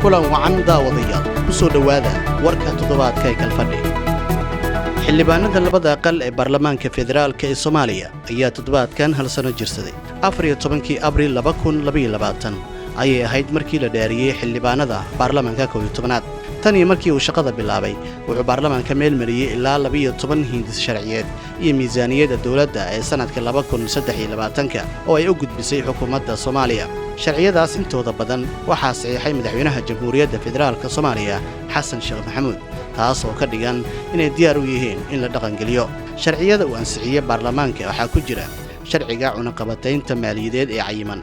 kulan wacan daawadayaal ku soo dhawaada warka toddobaadka ee kalfadhi xildhibaanada labada aqal ee baarlamaanka federaalka ee Soomaaliya ayaa toddobaadkan hal sano jirsaday 14 Abriil 2022 ayay ahayd markii la dhaariyay xildhibaanada baarlamaanka 11aad tan iyo markii uu shaqada bilaabay wuxuu baarlamaanka meel mariyay ilaa 12 hindis sharciyeed iyo miisaaniyadda dawladda ee sanadka 2023 oo ay u gudbisay xukuumadda Soomaaliya sharciyadaas intooda badan waxaa saxiixay madaxweynaha jamhuuriyadda federaalka Soomaaliya Xasan Sheekh Maxamuud taas oo ka dhigan inay diyaar u yihiin in la dhaqan geliyo sharciyada uu ansixiyay baarlamaanka waxaa ku jira sharciga cunaqabataynta maaliyadeed ee cayiman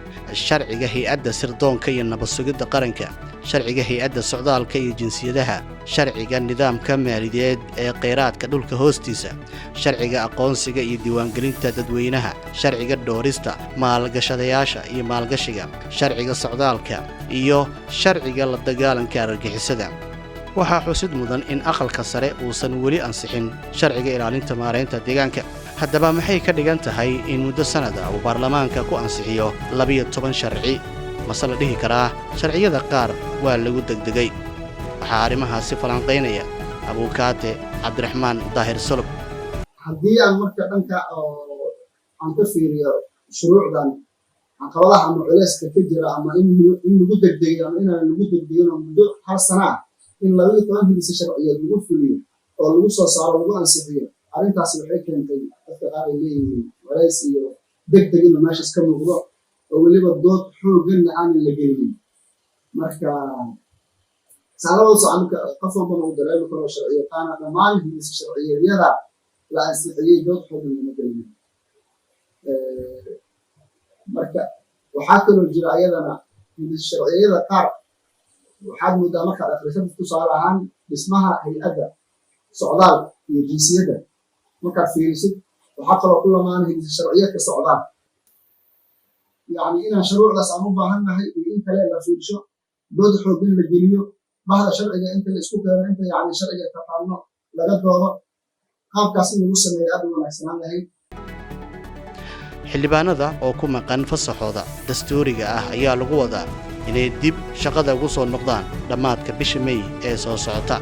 sharciga hay'adda sirdoonka iyo nabad sugidda qaranka sharciga hay'adda socdaalka iyo jinsiyadaha sharciga nidaamka maaliyadeed ee kheyraadka dhulka hoostiisa sharciga aqoonsiga iyo diiwaangelinta dadweynaha sharciga dhoorista maalgashadayaasha iyo maalgashiga sharciga socdaalka iyo sharciga la dagaalanka argagixisada waxaa xusid mudan in aqalka sare uusan weli ansixin sharciga ilaalinta maareynta deegaanka haddaba maxay ka dhigan tahay in muddo sanada uu baarlamaanka ku ansixiyo 12 sharci mase la dhihi karaa sharciyada qaar waa lagu degdegay waxaa arrimahaasi falanqaynaya abuukaate cabdiraxmaan daahir sulub haddii aan marka dhanka aan ka fiiriyo shuruucdan caqabadaha ama culayska ka jira ama in lagu degdegayo ama inaan lagu degdegin muddo hal sana in 12 hindis sharciyeed lagu fuliyo oo lagu soo saaro lagu ansixiyo arrintaas waxay keentay dadka qaar ay leeyihiin culays iyo degdeg in meeshaas ka muuqdo oo weliba dood xooggan aan la gelin marka salaado saamka qof walba uu dareemo karo sharciyo qaana dhammaan hindis sharciyeedyada la ansixiyay dood xooggan ma gelin marka waxaa kaloo jira ayadana hindis sharciyada qaar waxaad moodaa marka akhrisan tusaale ahaan dhismaha hay'adda socdaal iyo jinsiyadda markaad fiirisid waxaa kaloo ku lamaan hindis sharciyadka socdaal يعني إن شروعنا سامو باهناهي إن كلا لا فيشو دود حوجين لجينيو بعد شرعية أنت الإسكوك أنت يعني شرعية تقارنه لقد ضوء قام كاسين موسى من أبو الإسلام هي xildhibaanada oo ku maqan fasaxooda dastuuriga ah ayaa lagu wadaa inay dib shaqada ugu soo noqdaan dhamaadka bisha May ee soo socota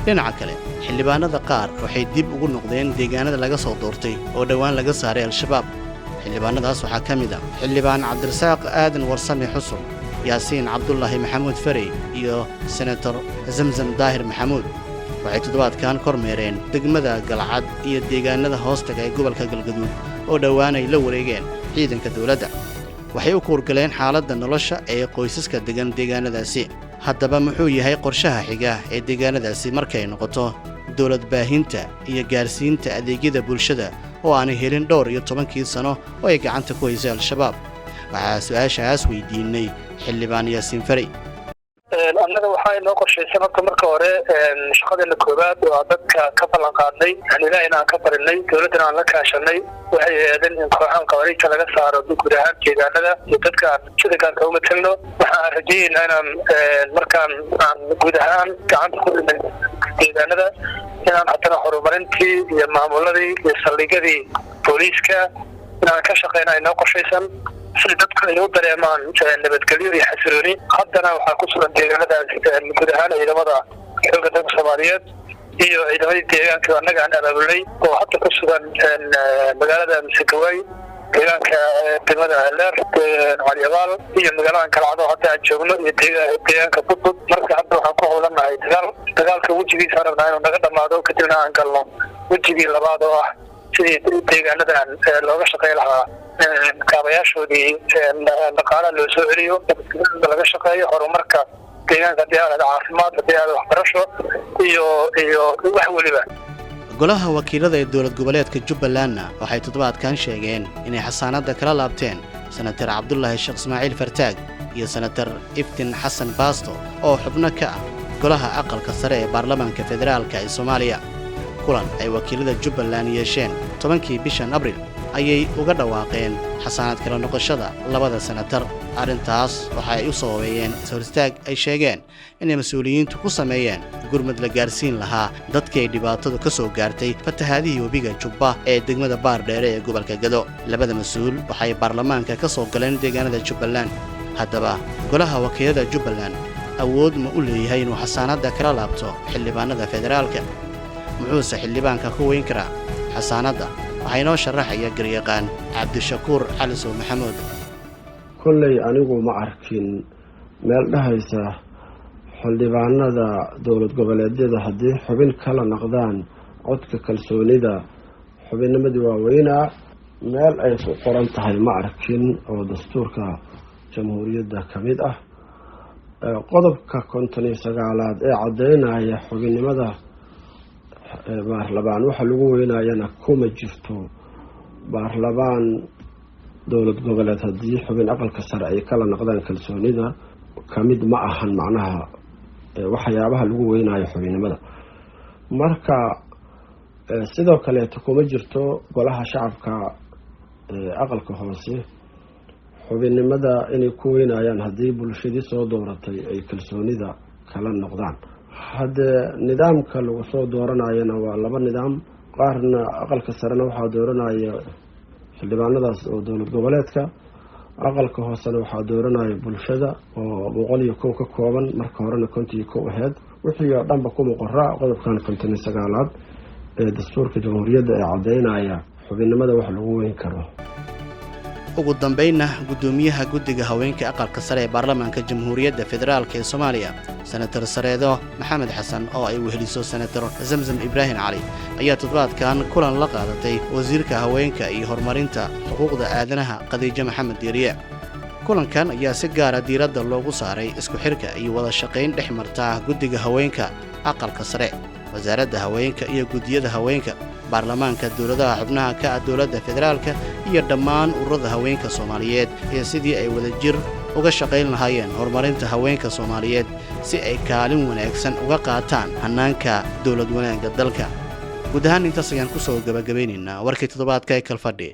dhinaca kale xildhibaanada qaar waxay dib ugu noqdeen deegaanada laga soo doortay oo dhawaan laga saaray al-shabaab xildhibaanadaas waxaa ka mid ah xildhibaan Cabdirasaaq Aadan Warsame Xuseen Yaasiin Cabdullaahi Maxamuud Farey iyo senator Zamzam Daahir Maxamuud waxay toddobaadkan kormeereen degmada Galcad iyo deegaanada hoostaga ee gobolka Galgaduud oo dhawaan ay la wareegeen ciidanka dawladda waxay u koorgaleen xaaladda nolosha ee qoysaska degan deegaanadaasi haddaba muxuu yahay qorshaha xiga ee deegaanadaasi markay noqoto dawlad baahinta iyo gaarsiinta adeegyada bulshada oo aan helin dhowr iyo 10 sano oo ay gacanta ku haysay al-shabaab waxaa su'aashaas weydiinay xildhibaan Yaasiin Farey annaga waxaa inoo qorshaysan marka hore shaqadeena koobaad oo dadka ka ballan qaadnay ilaahay aan ka barinay dawladana aan la kaashanay waxay aadeen in kooxan qawaariijta laga saaro guud ahaan deegaanada iyo dadka sida gaarka u matalno waxaan rajaynaynaa inaan markaan aan guud ahaan gacanta ku dhignay deegaanada inaan haddana horumarintii iyo maamuladii iyo saldhigyadii booliiska inaan ka shaqeynaa inoo qorshaysan si dadku ay u dareemaan nabadgelyo iyo xasilooni haddana waxaa ku sugan deegaanadaas guud ahaan ciidamada xoogga dalka Soomaaliyeed iyo ciidamadii deegaanka annaga aan abaabulnay oo hadda ku sugan magaalada Masakaway deegaanka degmada Leer Caliyabaal iyo magaalada Kalcado hadda aan joogno iyo deegaanka Budbud marka hadda waxaan ku howlanahay dagaalka wejigiisa rabnaa inuu naga dhamaado kadibna aan galno wejigii labaad oo ah sidii deegaanadan looga shaqeyn lahaa kaabayaashoodii dhaqaalaha loo soo celiyo laga shaqeeyo horumarka deegaanka diyaarada caafimaad diyaarada waxbarasho iyo wax waliba golaha wakiilada ee dawlad goboleedka Jubbaland waxay toddobaadkan sheegeen inay xasaanada kala laabteen senator Cabdullaahi Sheekh Ismaaciil Fartaag iyo senator Iftiin Xasan Baasto oo xubno ka ah golaha aqalka sare ee baarlamaanka federaalka ee Soomaaliya kulan ay wakiilada Jubbaland yeesheen 10kii bishan Abriil ayay uga dhawaaqeen xasaanad kala noqoshada labada senator arrintaas waxa ay u sooweeyeen hortaag ay sheegeen in mas'uuliyiintu ku sameeyeen gurmad la gaarsiin lahaa dadkii ay dhibaatadu ka soo gaartay fatahaadii webiga Jubba ee degmada Baardheere ee gobolka Gado labada mas'uul waxay baarlamaanka ka soo galeen deegaanada Jubbaland haddaba golaha wakiilada Jubbaland awood ma u leeyahay inuu xasaanadda kala laabto xildhibaanada federaalka muxuuse xildhibaanka ku weyn karaa xasaanadda waxaa inoo sharaxaya garyaqaan cabdishakuur cali sow maxamuud kolley anigu ma arkin meel dhahaysa xildhibaanada dowlad goboleedyada haddii xubin kala noqdaan codka kalsoonida xubinnimadii waaweynaa meel ay ku qoran tahay ma arkin oo dastuurka jamhuuriyadda ka mid ah qodobka 59aad ee caddeynaya xubinnimada baarlamaan waxa lagu weynayana kuma jirto baarlamaan dowlad goboleed haddii xubin aqalka sare ay kala noqdaan kalsoonida ka mid ma ahan macnaha waxyaabaha lagu weynayo xubinnimada marka sidoo kaleeto kuma jirto golaha shacabka aqalka hoose xubinnimada inay ku weynayaan haddii bulshadii soo dooratay ay kalsoonida kala noqdaan haddee nidaamka lagu soo dooranayana waa laba nidaam qaarna aqalka sarena waxaa dooranaya xildhibaanadaas oo dowlad goboleedka aqalka hoosena waxaa dooranaya bulshada oo 101 ka kooban marka horena 51 ahayd wixii oo dhanba kuma qoraa qodobkan 59aad ee dastuurka jamhuuriyadda ee caddeynaya xubinnimada wax lagu weyn karo ugu dambeynna gudoomiyaha guddiga haweenka aqalka sare ee baarlamaanka jamhuuriyadda federaalka ee Soomaaliya senator Sareedo Maxamed Xasan oo ay weheliso senator Zamzam Ibrahim Cali ayaa toddobaadkan kulan la qaadatay wasiirka haweenka iyo horumarinta xuquuqda aadanaha Khadiija Maxamed Diiriye kulankan ayaa si gaar ah diiradda loogu saaray isku xirka iyo wada shaqayn dhexmarta guddiga haweenka aqalka sare wasaaradda haweenka iyo guddiyada haweenka baarlamaanka dowladaha xubnaha ka ah dowladda federaalka iyo dhammaan ururada haweenka Soomaaliyeed ee sidii ay wadajir uga shaqayn lahaayeen horumarinta haweenka Soomaaliyeed si ay kaalin wanaagsan uga qaataan hanaanka dowlad wanaagga dalka guud ahaan intaas ayaan ku soo gabagabaynaynaa warkii toddobaadka ee Kalfadhi